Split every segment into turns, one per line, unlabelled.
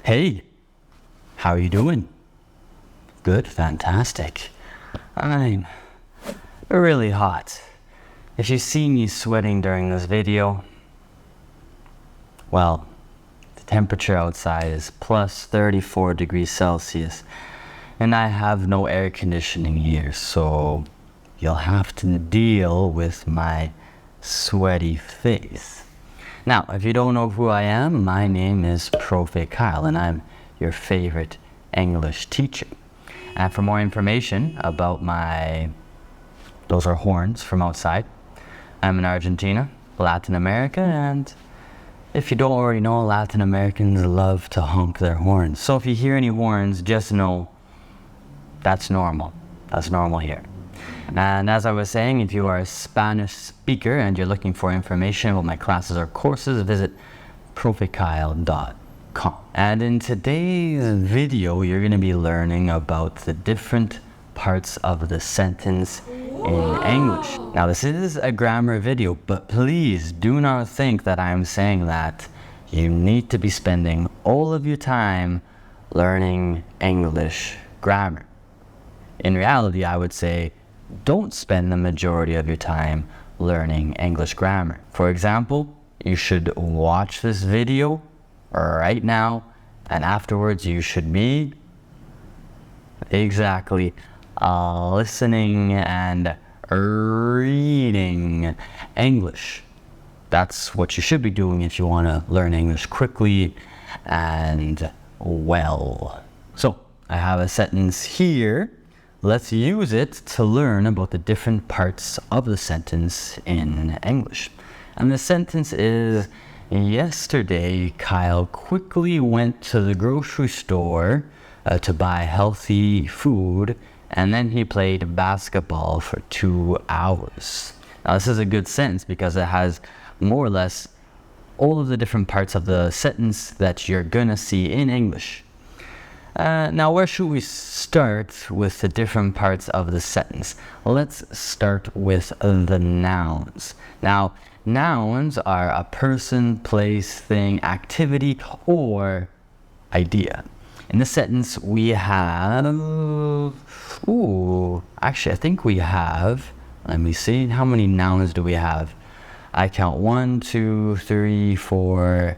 Hey, how are you doing? Good, fantastic. I'm really hot. If you see me sweating during this video, well, the temperature outside is plus 34 degrees Celsius, and I have no air conditioning here, so you'll have to deal with my sweaty face. Now, if you don't know who I am, my name is Profe Kyle, and I'm your favorite English teacher. And for more information about those are horns from outside. I'm in Argentina, Latin America, and if you don't already know, Latin Americans love to honk their horns. So if you hear any horns, just know that's normal. That's normal here. And as I was saying, if you are a Spanish speaker and you're looking for information about my classes or courses, visit profekyle.com. And in today's video, you're going to be learning about the different parts of the sentence in English. Now, this is a grammar video, but please do not think that I'm saying that you need to be spending all of your time learning English grammar. In reality, I would say don't spend the majority of your time learning English grammar. For example, you should watch this video right now, and afterwards you should be listening and reading English. That's what you should be doing if you want to learn English quickly and well. So, I have a sentence here. Let's use it to learn about the different parts of the sentence in English. And the sentence is, yesterday Kyle quickly went to the grocery store to buy healthy food, and then he played basketball for 2 hours. Now this is a good sentence because it has more or less all of the different parts of the sentence that you're gonna see in English. Now, where should we start with the different parts of the sentence? Let's start with the nouns. Now, nouns are a person, place, thing, activity, or idea. In this sentence, we have... actually, I think we have... Let me see. How many nouns do we have? I count 1, 2, 3, 4,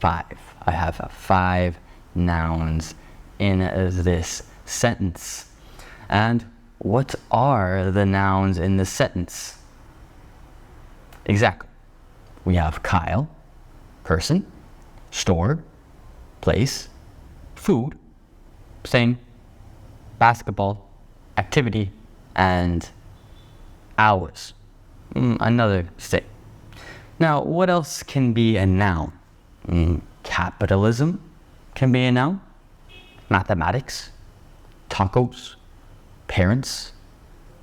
5. I have 5 nouns in this sentence. And what are the nouns in this sentence? Exactly. We have Kyle, person, store, place, food, thing, basketball, activity, and hours. Another thing. Now, what else can be a noun? Capitalism can be a noun. Mathematics, tacos, parents,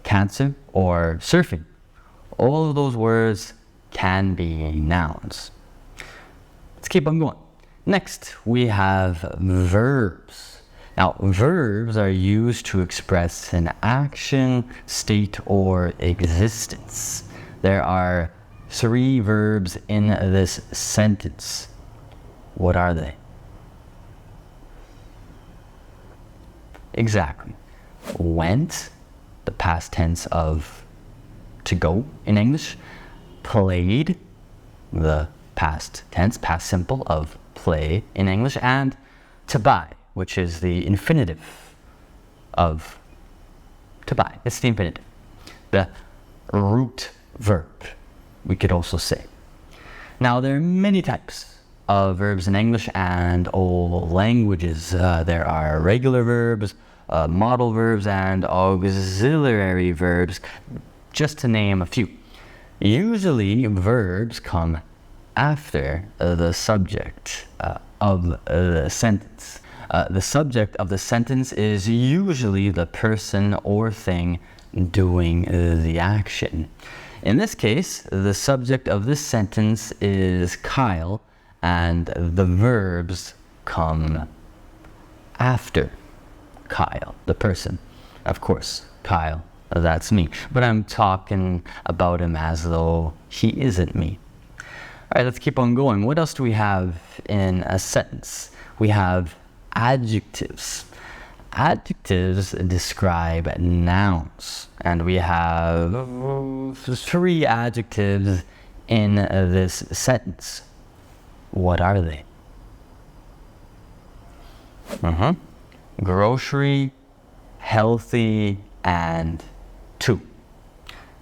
cancer, or surfing. All of those words can be nouns. Let's keep on going. Next, we have verbs. Now, verbs are used to express an action, state, or existence. There are 3 verbs in this sentence. What are they? Exactly. Went, the past tense of to go in English. Played, the past tense, past simple of play in English. And to buy, which is the infinitive of to buy. It's the infinitive. The root verb, we could also say. Now, there are many types of verbs in English and all languages. There are regular verbs, modal verbs, and auxiliary verbs, just to name a few. Usually, verbs come after the subject of the sentence. The subject of the sentence is usually the person or thing doing the action. In this case, the subject of this sentence is Kyle, and the verbs come after Kyle, the person. Of course, Kyle, that's me. But I'm talking about him as though he isn't me. All right, let's keep on going. What else do we have in a sentence? we have adjectives. Adjectives describe nouns, and we have 3 adjectives in this sentence. What are they? Grocery, healthy, and to.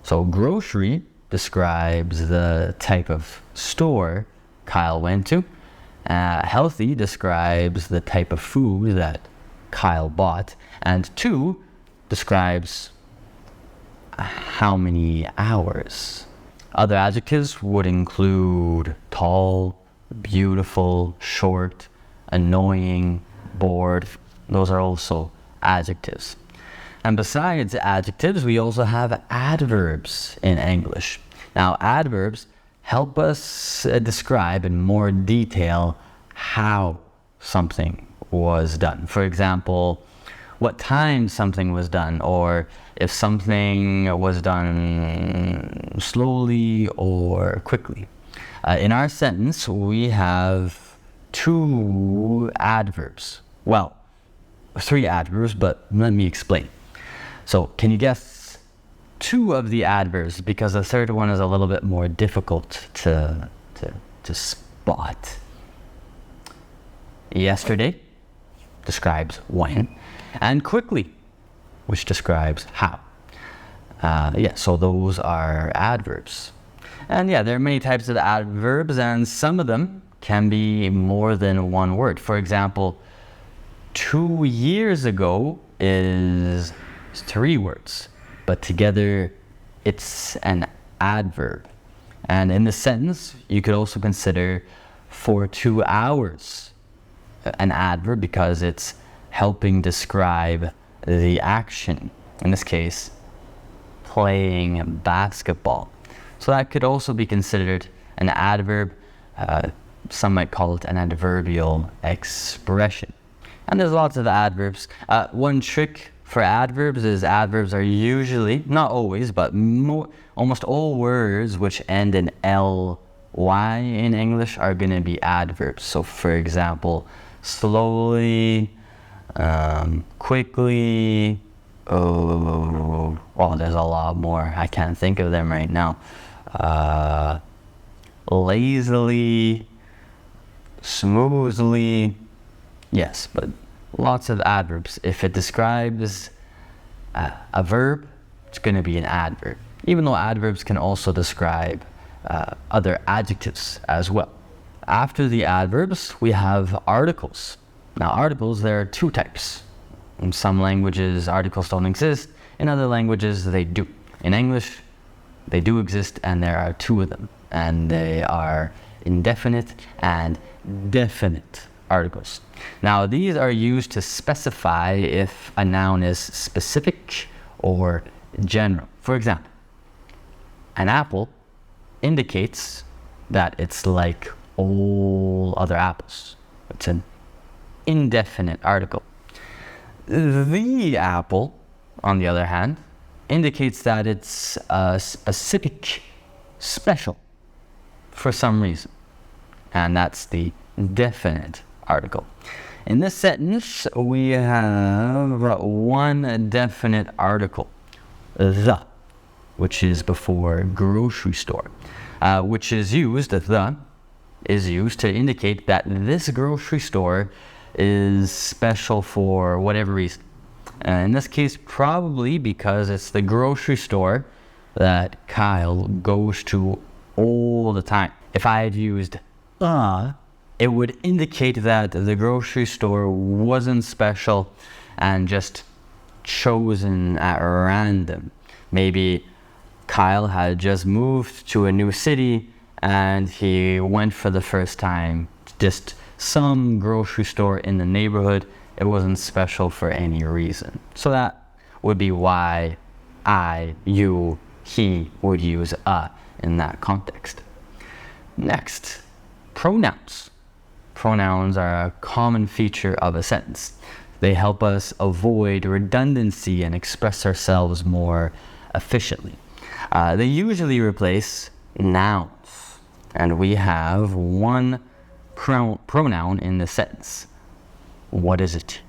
So grocery describes the type of store Kyle went to. Healthy describes the type of food that Kyle bought. And to describes how many hours. Other adjectives would include tall, beautiful, short, annoying, bored. Those are also adjectives. And besides adjectives, we also have adverbs in English. Now, adverbs help us describe in more detail how something was done. For example, what time something was done, or if something was done slowly or quickly. In our sentence, we have 2 adverbs. Well, 3 adverbs, but let me explain. So, can you guess 2 of the adverbs? Because the third one is a little bit more difficult to spot. Yesterday describes when, and quickly, which describes how. So those are adverbs. And there are many types of adverbs, and some of them can be more than one word. For example, 2 years ago is 3 words, but together it's an adverb. And in this sentence, you could also consider for 2 hours an adverb because it's helping describe the action. In this case, playing basketball. So that could also be considered an adverb. Some might call it an adverbial expression. And there's lots of adverbs. One trick for adverbs is adverbs are usually, not always, but almost all words which end in ly in English are going to be adverbs. So for example, slowly, quickly, there's a lot more. I can't think of them right now. Lazily, smoothly. Yes, but lots of adverbs. If it describes a verb, it's going to be an adverb. Even though adverbs can also describe other adjectives as well. After the adverbs, we have articles. Now, articles, there are 2 types. In some languages, articles don't exist. In other languages, they do. In English, they do exist, and there are 2 of them. And they are indefinite and definite articles. Now, these are used to specify if a noun is specific or general. For example, an apple indicates that it's like all other apples. It's an indefinite article. The apple, on the other hand, indicates that it's a specific, special, for some reason. And that's the definite article. In this sentence, we have 1 definite article, the, which is before grocery store, which is used, the is used to indicate that this grocery store is special for whatever reason. In this case, probably because it's the grocery store that Kyle goes to all the time. If I had used it would indicate that the grocery store wasn't special and just chosen at random. Maybe Kyle had just moved to a new city and he went for the first time to just some grocery store in the neighborhood. It wasn't special for any reason. So that would be why I, you, he would use in that context. Next, pronouns. Pronouns are a common feature of a sentence. They help us avoid redundancy and express ourselves more efficiently. They usually replace nouns, and we have 1 pronoun in the sentence, What is it?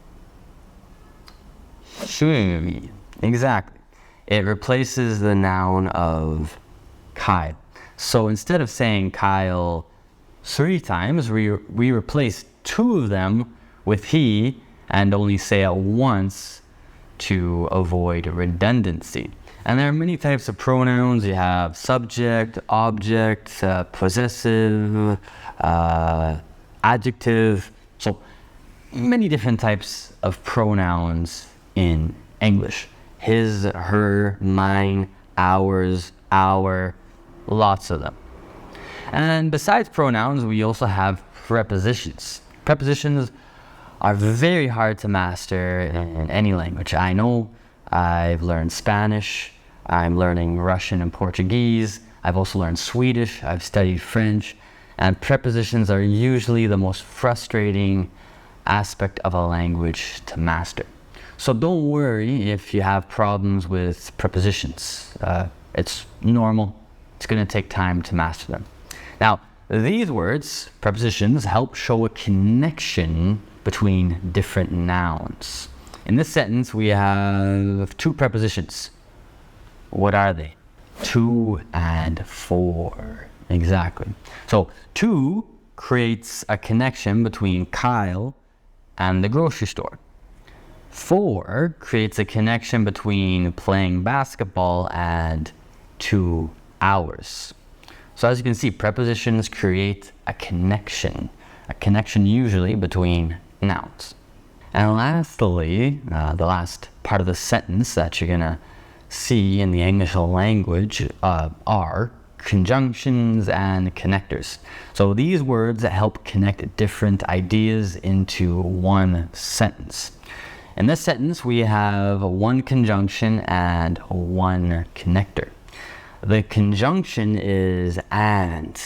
Shui. Exactly. It replaces the noun of Kyle. So instead of saying Kyle 3 times, we replace 2 of them with he and only say it once to avoid redundancy. And there are many types of pronouns. You have subject, object, possessive, adjective. So many different types of pronouns in English. His, her, mine, ours, our, lots of them. And besides pronouns, we also have prepositions. Prepositions are very hard to master in any language. I know I've learned Spanish, I'm learning Russian and Portuguese, I've also learned Swedish, I've studied French, and prepositions are usually the most frustrating aspect of a language to master. So don't worry if you have problems with prepositions. It's normal. It's going to take time to master them. Now, these words, prepositions, help show a connection between different nouns. In this sentence, we have 2 prepositions. What are they? To and for. Exactly. So, to creates a connection between Kyle and the grocery store. For creates a connection between playing basketball and 2 hours. So as you can see, prepositions create a connection usually between nouns. And lastly, the last part of the sentence that you're gonna see in the English language are conjunctions and connectors. So these words help connect different ideas into one sentence. In this sentence, we have 1 conjunction and 1 connector. The conjunction is and.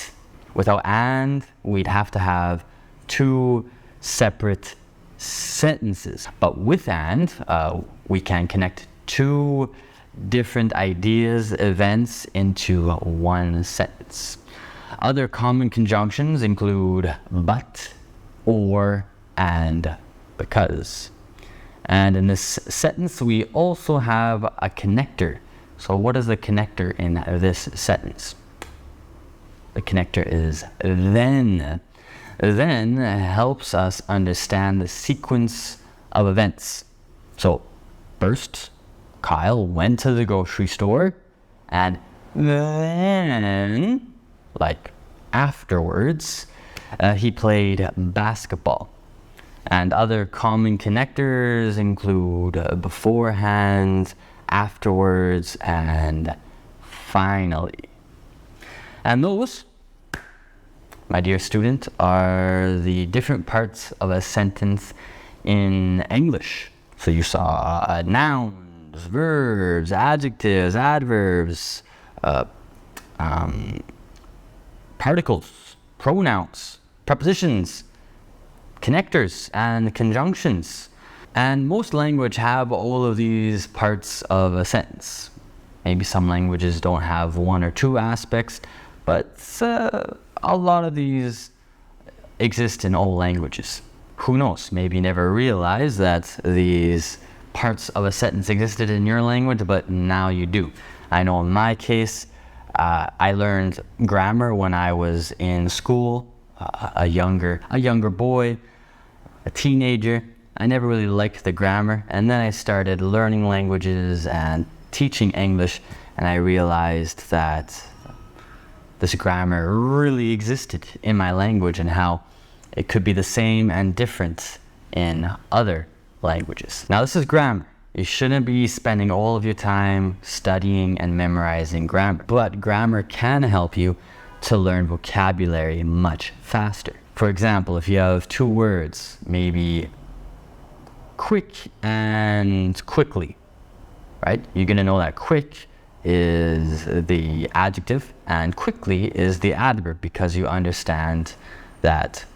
Without and, we'd have to have 2 separate sentences. But with and, we can connect 2 different ideas, events into one sentence. Other common conjunctions include but, or, and, because. And in this sentence, we also have a connector. So what is the connector in this sentence? The connector is then. Then helps us understand the sequence of events. So first, Kyle went to the grocery store, and then, like afterwards, he played basketball. And other common connectors include beforehand, afterwards, and finally. And those, my dear student, are the different parts of a sentence in English. So you saw nouns, verbs, adjectives, adverbs, particles, pronouns, prepositions, connectors, and conjunctions. And most languages have all of these parts of a sentence. Maybe some languages don't have 1 or 2 aspects, but a lot of these exist in all languages. Who knows? Maybe you never realized that these parts of a sentence existed in your language, but now you do. I know in my case, I learned grammar when I was in school, a younger boy, a teenager. I never really liked the grammar, and then I started learning languages and teaching English, and I realized that this grammar really existed in my language and how it could be the same and different in other languages. Now, this is grammar. You shouldn't be spending all of your time studying and memorizing grammar, but grammar can help you to learn vocabulary much faster. For example, if you have 2 words, maybe quick and quickly, right? You're gonna know that quick is the adjective and quickly is the adverb, because you understand that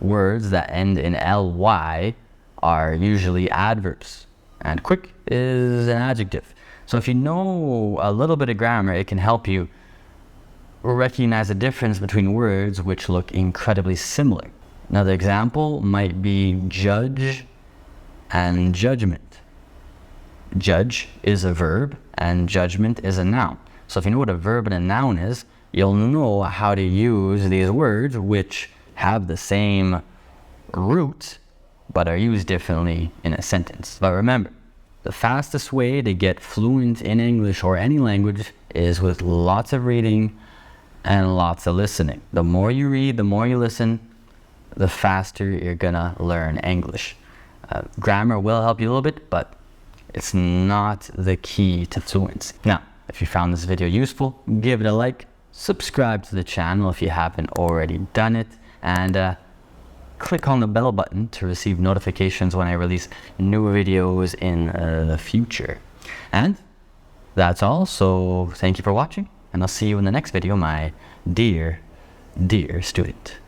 words that end in ly are usually adverbs, and quick is an adjective. So if you know a little bit of grammar, it can help you recognize the difference between words which look incredibly similar. Another example might be judge and judgment. Judge is a verb and judgment is a noun. So if you know what a verb and a noun is, you'll know how to use these words which have the same root but are used differently in a sentence. But remember, the fastest way to get fluent in English or any language is with lots of reading and lots of listening. The more you read, the more you listen, the faster you're gonna learn English. Grammar will help you a little bit, but it's not the key to fluency. Now, if you found this video useful, give it a like, subscribe to the channel if you haven't already done it, and click on the bell button to receive notifications when I release new videos in the future. And that's all, so thank you for watching, and I'll see you in the next video, my dear student.